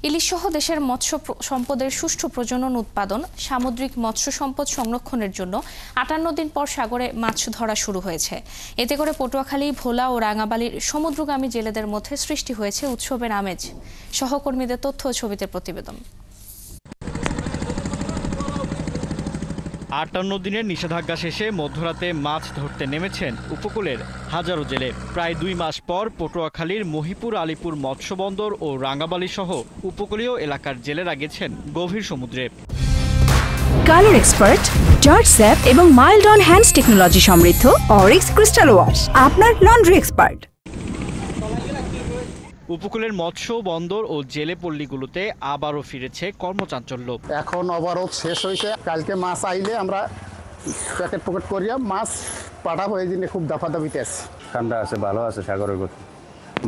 ইলিশসহ দেশের মৎস্য সম্পদের সুষ্ঠু প্রজনন উৎপাদন, সামুদ্রিক মৎস্য সম্পদ সংরক্ষণের জন্য ৫৮ দিন পর সাগরে মাছ ধরা শুরু হয়েছে। এতে করে পটুয়াখালী, ভোলা ও রাঙাবালির সমুদ্রগামী জেলেদের মধ্যে সৃষ্টি হয়েছে উৎসবের আমেজ। সহকর্মীদের তথ্য ও ছবিতে প্রতিবেদন। ৫৮ দিনের নিষেধাজ্ঞা শেষে মধ্যরাতে মাছ ধরতে নেমেছেন উপকূলের হাজারো জেলে। প্রায় ২ মাস পর পটুয়াখালীর মহিপুর, আলিপুর মৎস্যবন্দর ও রাঙ্গাবালি সহ উপকূলীয় এলাকার জেলেরা গেছেন গভীর সমুদ্রে। কালার এক্সপার্ট, জর্জ স্যাপ এবং মাইল্ড অন হ্যান্ডস টেকনোলজি সমৃদ্ধ অরিক্স ক্রিস্টাল ওয়াশ আপনার লন্ড্রি এক্সপার্ট। উপকূলের মৎস্য বন্দর ও জেলে পল্লীগুলোতে আবারও ফিরেছে কর্মচাঞ্চল্য। এখন অবরোধ শেষ হয়েছে। কালকে মাছ আইলে আমরা প্যাকেট পকেট করিয়া মাছ পাঠাবো। এই দিনে খুব দাফাদাফিতে আছে। ঠান্ডা আছে, ভালো আছে সাগরের গতি।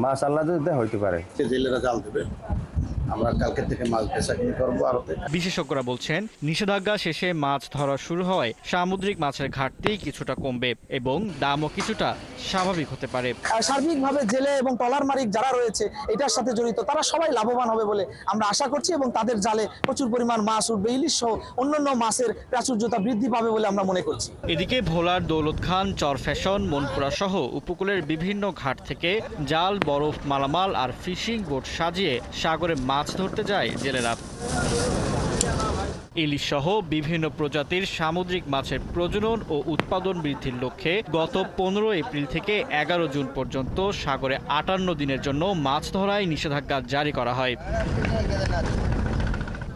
মাছ আল্লাহ যদি হইতে পারে। জেলেরা জাল দেবে, আমরা কালকে থেকে মাছ বেচাকেনি করবো। আরতে বিশেষজ্ঞরা বলছেন, নিষেধাজ্ঞা শেষে মাছ ধরা শুরু হওয়ায় সামুদ্রিক মাছের ঘাটতি কিছুটা কমবে এবং দামও কিছুটা স্বাভাবিক হতে পারে। সার্বিকভাবে জেলে এবং ট্রলার মালিক যারা রয়েছে এটার সাথে জড়িত, তারা সবাই লাভবান হবে বলে আমরা আশা করছি এবং তাদের জালে প্রচুর পরিমাণ মাছ উঠবে। ইলিশ সহ অন্যান্য মাছের প্রাচুর্যতা বৃদ্ধি পাবে বলে আমরা মনে করছি। এদিকে ভোলার দৌলত খান, চর ফ্যাশন, মনপুরা সহ উপকূলের বিভিন্ন ঘাট থেকে জাল, বরফ, মালামাল আর ফিশিং বোট সাজিয়ে সাগরে মাছ ধরতে যায় জেলেরা। ইলিশ সহ বিভিন্ন প্রজাতির সামুদ্রিক মাছের প্রজনন ও উৎপাদন বৃদ্ধির লক্ষ্যে গত ১৫ এপ্রিল থেকে ১১ জুন পর্যন্ত সাগরে ৫৮ দিনের জন্য মাছ ধরায় নিষেধাজ্ঞা জারি করা হয়।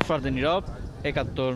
ফারদিন নীরব, ৭১।